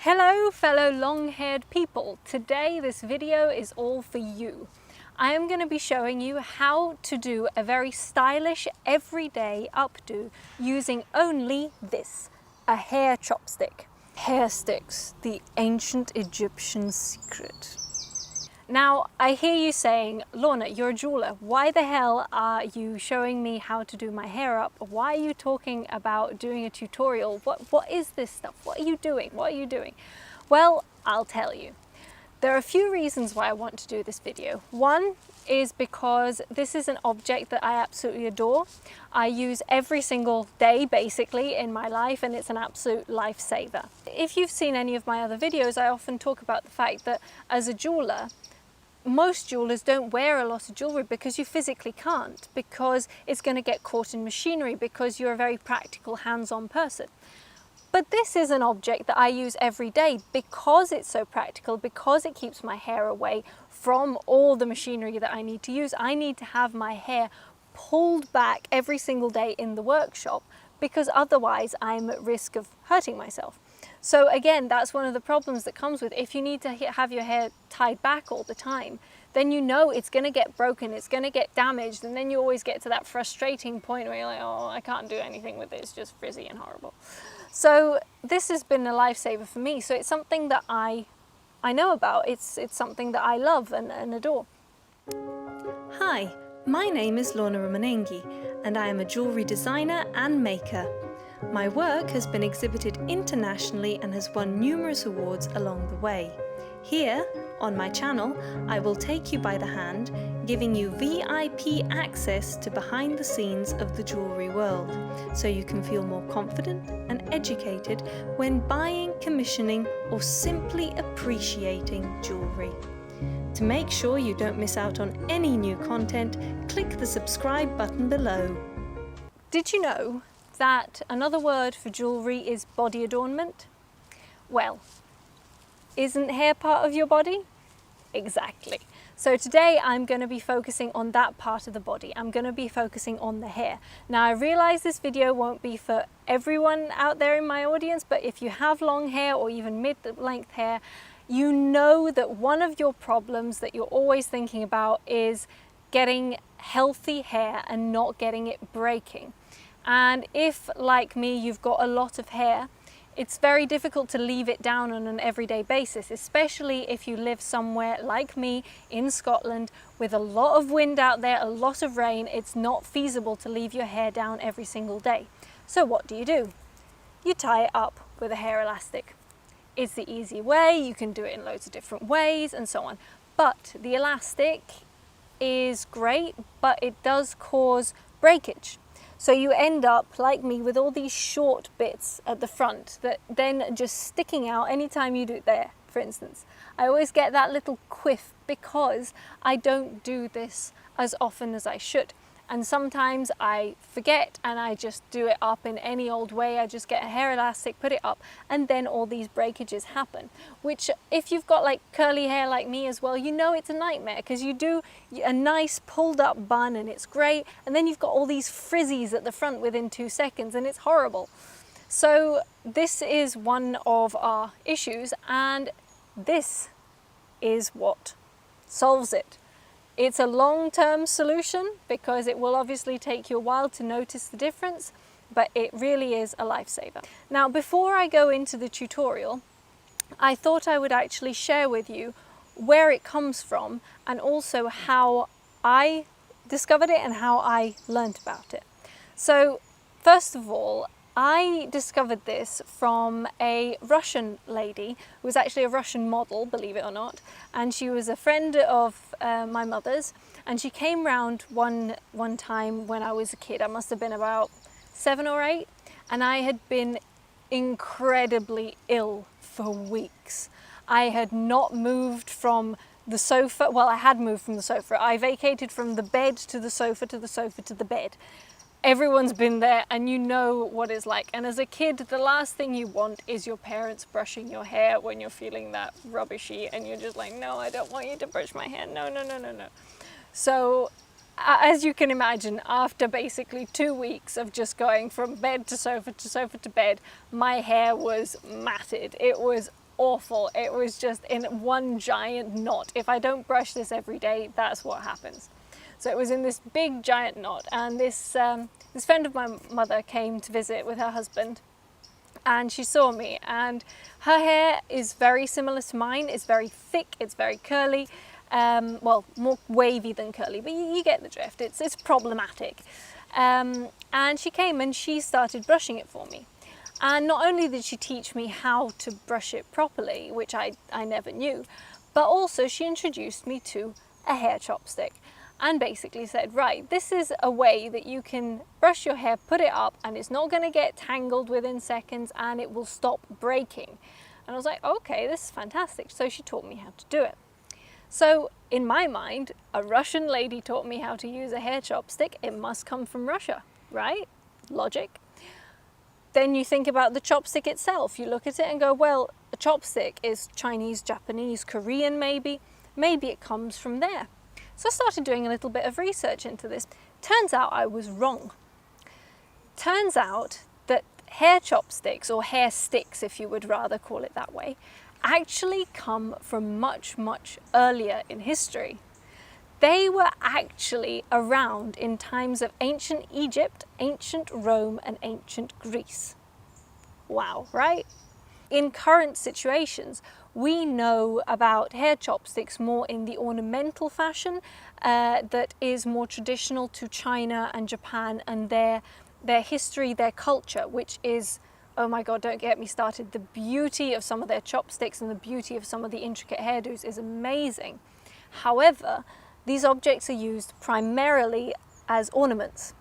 Hello fellow long-haired people. Today this video is all for you. I am going to be showing you how to do a very stylish everyday updo using only this, a hair chopstick. Hair sticks, the ancient Egyptian secret. Now, I hear you saying, Lorna, you're a jeweler. Why the hell are you showing me how to do my hair up? Why are you talking about doing a tutorial? What is this stuff? What are you doing? What are you doing? Well, I'll tell you. There are a few reasons why I want to do this video. One is because this is an object that I absolutely adore. I use every single day basically in my life, and it's an absolute lifesaver. If you've seen any of my other videos, I often talk about the fact that as a jeweler, most jewelers don't wear a lot of jewelry because you physically can't, because it's going to get caught in machinery, because you're a very practical, hands-on person. But this is an object that I use every day because it's so practical, because it keeps my hair away from all the machinery that I need to use. I need to have my hair pulled back every single day in the workshop, because otherwise I'm at risk of hurting myself. So again, that's one of the problems that comes with if you need to have your hair tied back all the time, then you know it's going to get broken, it's going to get damaged, and then you always get to that frustrating point where you're like, oh, I can't do anything with it, it's just frizzy and horrible. So this has been a lifesaver for me. So it's something that I know about, it's something that I love and adore. Hi, my name is Lorna Romanenghi, and I am a jewellery designer and maker. My work has been exhibited internationally and has won numerous awards along the way. Here, on my channel, I will take you by the hand, giving you VIP access to behind the scenes of the jewellery world, so you can feel more confident and educated when buying, commissioning, or simply appreciating jewellery. To make sure you don't miss out on any new content, click the subscribe button below. Did you know that another word for jewellery is body adornment? Well, isn't hair part of your body? Exactly. So today I'm going to be focusing on that part of the body. I'm going to be focusing on the hair. Now I realize this video won't be for everyone out there in my audience, but if you have long hair or even mid-length hair, you know that one of your problems that you're always thinking about is getting healthy hair and not getting it breaking. And if, like me, you've got a lot of hair, it's very difficult to leave it down on an everyday basis, especially if you live somewhere like me in Scotland with a lot of wind out there, a lot of rain. It's not feasible to leave your hair down every single day. So what do? You tie it up with a hair elastic. It's the easy way, you can do it in loads of different ways and so on. But the elastic is great, but it does cause breakage. So you end up, like me, with all these short bits at the front that then just sticking out anytime you do it there, for instance. I always get that little quiff because I don't do this as often as I should. And sometimes I forget and I just do it up in any old way. I just get a hair elastic, put it up, and then all these breakages happen. Which, if you've got like curly hair like me as well, you know it's a nightmare, because you do a nice pulled up bun and it's great, and then you've got all these frizzies at the front within 2 seconds and it's horrible. So this is one of our issues, and this is what solves it. It's a long-term solution because it will obviously take you a while to notice the difference, but it really is a lifesaver. Now, before I go into the tutorial, I thought I would actually share with you where it comes from and also how I discovered it and how I learned about it. So, first of all, I discovered this from a Russian lady who was actually a Russian model, believe it or not, and she was a friend of my mother's, and she came round one time when I was a kid. I must have been about 7 or 8, and I had been incredibly ill for weeks. I had not moved from the sofa. Well, I had moved from the sofa. I vacated from the bed to the sofa to the sofa to the bed. Everyone's been there and you know what it's like. And as a kid, the last thing you want is your parents brushing your hair when you're feeling that rubbishy and you're just like, no, I don't want you to brush my hair. No, no, no, no, no. So as you can imagine, after basically 2 weeks of just going from bed to sofa to sofa to bed, my hair was matted. It was awful. It was just in one giant knot. If I don't brush this every day, that's what happens. So it was in this big giant knot, and this friend of my mother came to visit with her husband, and she saw me, and her hair is very similar to mine. It's very thick, it's very curly, well, more wavy than curly, but you get the drift. It's problematic. And she came and she started brushing it for me. And not only did she teach me how to brush it properly, which I never knew, but also she introduced me to a hair chopstick and basically said, right, this is a way that you can brush your hair, put it up, and it's not going to get tangled within seconds, and it will stop breaking. And I was like, okay, this is fantastic. So she taught me how to do it. So in my mind, a Russian lady taught me how to use a hair chopstick. It must come from Russia, right? Logic. Then you think about the chopstick itself. You look at it and go, well, a chopstick is Chinese, Japanese, Korean maybe. Maybe it comes from there. So I started doing a little bit of research into this. Turns out I was wrong. Turns out that hair chopsticks, or hair sticks if you would rather call it that way, actually come from much, much earlier in history. They were actually around in times of ancient Egypt, ancient Rome, and ancient Greece. Wow, right? In current situations, we know about hair chopsticks more in the ornamental fashion that is more traditional to China and Japan and their history, their culture, which is, oh my God, don't get me started. The beauty of some of their chopsticks and the beauty of some of the intricate hairdos is amazing. However, these objects are used primarily as ornaments.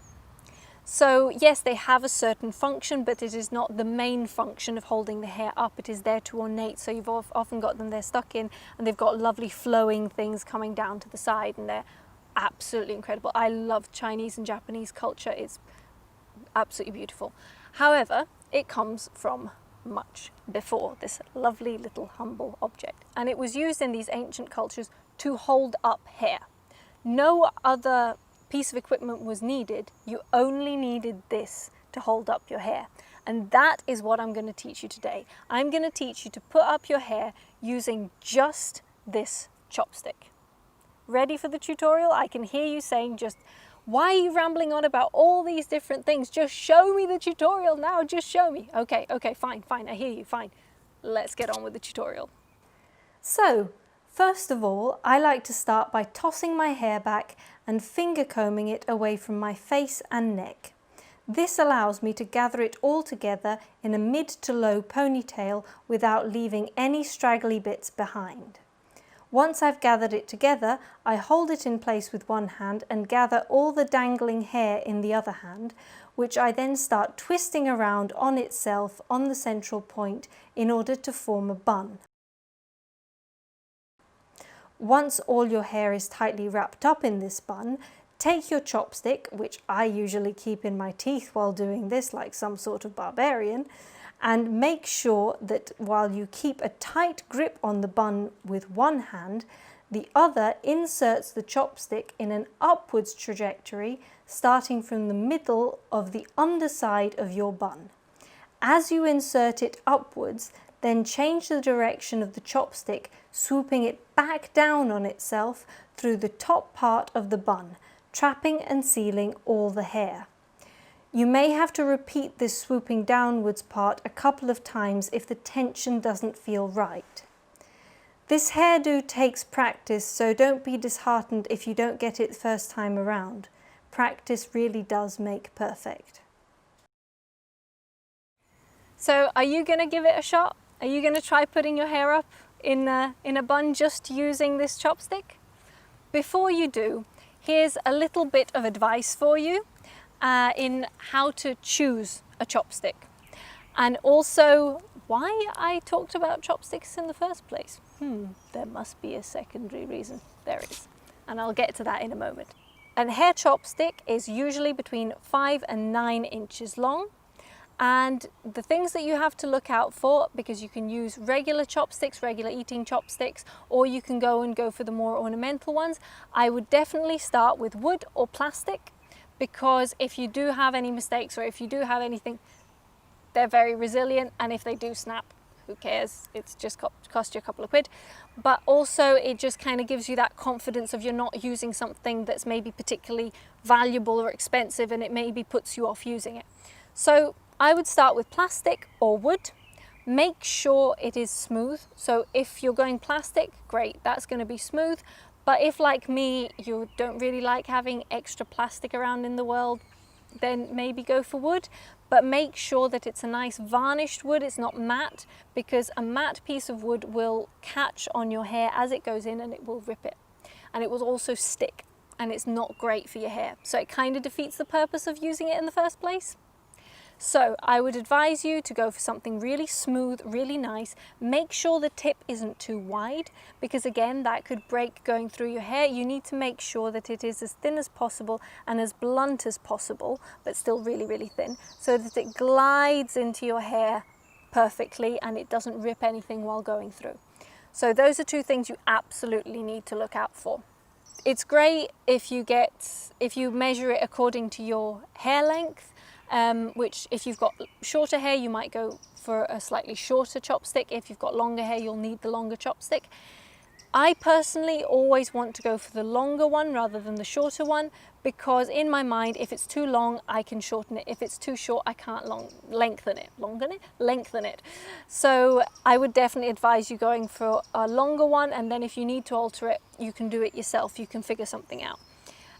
So yes, they have a certain function, but it is not the main function of holding the hair up. It is there to ornate. So you've often got them there stuck in, and they've got lovely flowing things coming down to the side, and they're absolutely incredible. I love Chinese and Japanese culture. It's absolutely beautiful. However, it comes from much before this lovely little humble object, and it was used in these ancient cultures to hold up hair. No other piece of equipment was needed. You only needed this to hold up your hair. And that is what I'm going to teach you today. I'm going to teach you to put up your hair using just this chopstick. Ready for the tutorial? I can hear you saying, just, why are you rambling on about all these different things? Just show me the tutorial now, just show me. Okay, fine, I hear you, fine. Let's get on with the tutorial. So, first of all, I like to start by tossing my hair back and finger combing it away from my face and neck. This allows me to gather it all together in a mid to low ponytail without leaving any straggly bits behind. Once I've gathered it together, I hold it in place with one hand and gather all the dangling hair in the other hand, which I then start twisting around on itself on the central point in order to form a bun. Once all your hair is tightly wrapped up in this bun, take your chopstick, which I usually keep in my teeth while doing this like some sort of barbarian, and make sure that while you keep a tight grip on the bun with one hand, the other inserts the chopstick in an upwards trajectory starting from the middle of the underside of your bun. As you insert it upwards, then change the direction of the chopstick, swooping it back down on itself through the top part of the bun, trapping and sealing all the hair. You may have to repeat this swooping downwards part a couple of times if the tension doesn't feel right. This hairdo takes practice, so don't be disheartened if you don't get it first time around. Practice really does make perfect. So are you going to give it a shot? Are you going to try putting your hair up in a bun just using this chopstick? Before you do, here's a little bit of advice for you in how to choose a chopstick, and also why I talked about chopsticks in the first place. There must be a secondary reason. There is, and I'll get to that in a moment. A hair chopstick is usually between 5 and 9 inches long. And the things that you have to look out for, because you can use regular chopsticks, regular eating chopsticks, or you can go for the more ornamental ones, I would definitely start with wood or plastic, because if you do have any mistakes or if you do have anything, they're very resilient, and if they do snap, who cares? It's just cost you a couple of quid. But also it just kind of gives you that confidence of you're not using something that's maybe particularly valuable or expensive, and it maybe puts you off using it. So I would start with plastic or wood. Make sure it is smooth. So if you're going plastic, great, that's going to be smooth. But if, like me, you don't really like having extra plastic around in the world, then maybe go for wood. But make sure that it's a nice varnished wood, it's not matte, because a matte piece of wood will catch on your hair as it goes in and it will rip it. And it will also stick, and it's not great for your hair. So it kind of defeats the purpose of using it in the first place. So I would advise you to go for something really smooth, really nice. Make sure the tip isn't too wide, because again, that could break going through your hair. You need to make sure that it is as thin as possible and as blunt as possible, but still really, really thin, so that it glides into your hair perfectly and it doesn't rip anything while going through. So those are two things you absolutely need to look out for. It's great if you measure it according to your hair length. Which if you've got shorter hair, you might go for a slightly shorter chopstick. If you've got longer hair, you'll need the longer chopstick. I personally always want to go for the longer one rather than the shorter one, because in my mind, if it's too long, I can shorten it. If it's too short, I can't lengthen it. So I would definitely advise you going for a longer one, and then if you need to alter it, you can do it yourself. You can figure something out.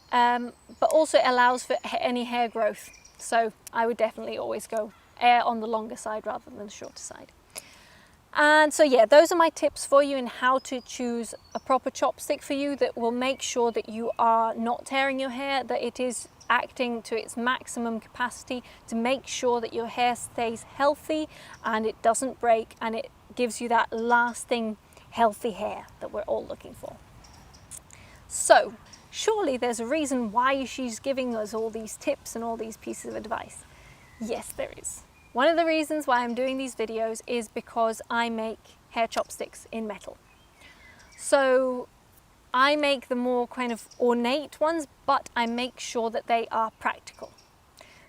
But also it allows for any hair growth. So I would definitely always go on the longer side rather than the shorter side. And so yeah, those are my tips for you in how to choose a proper chopstick for you that will make sure that you are not tearing your hair, that it is acting to its maximum capacity to make sure that your hair stays healthy and it doesn't break, and it gives you that lasting healthy hair that we're all looking for. So surely there's a reason why she's giving us all these tips and all these pieces of advice. Yes, there is. One of the reasons why I'm doing these videos is because I make hair chopsticks in metal. So I make the more kind of ornate ones, but I make sure that they are practical,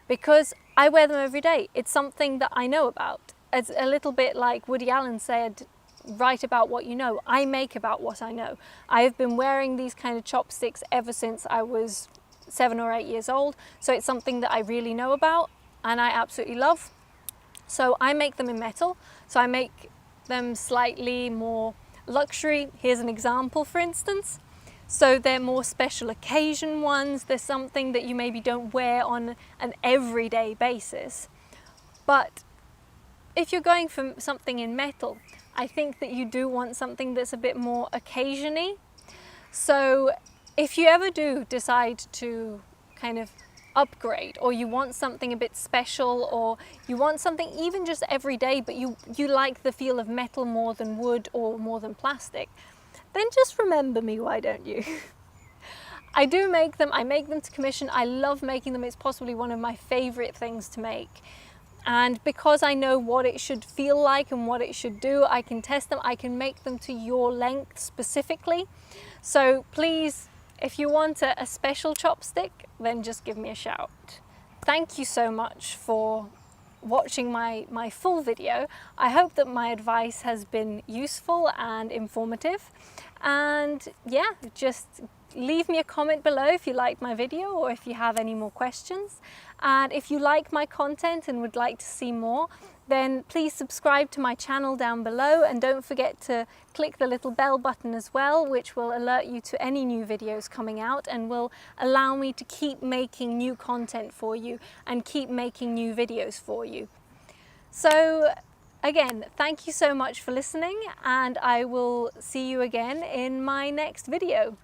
because I wear them every day. It's something that I know about. It's a little bit like Woody Allen said, write about what you know. I make about what I know. I have been wearing these kind of chopsticks ever since I was 7 or 8 years old. So it's something that I really know about and I absolutely love. So I make them in metal. So I make them slightly more luxury. Here's an example, for instance. So they're more special occasion ones. They're something that you maybe don't wear on an everyday basis. But if you're going for something in metal, I think that you do want something that's a bit more occasion-y. So if you ever do decide to kind of upgrade, or you want something a bit special, or you want something even just every day, but you like the feel of metal more than wood or more than plastic, then just remember me, why don't you? I do make them, I make them to commission. I love making them. It's possibly one of my favorite things to make. And because I know what it should feel like and what it should do, I can test them. I can make them to your length specifically. So please, if you want a special chopstick, then just give me a shout. Thank you so much for watching my full video. I hope that my advice has been useful and informative. And yeah, just leave me a comment below if you liked my video or if you have any more questions. And if you like my content and would like to see more, then please subscribe to my channel down below, and don't forget to click the little bell button as well, which will alert you to any new videos coming out and will allow me to keep making new content for you and keep making new videos for you. So again, thank you so much for listening, and I will see you again in my next video.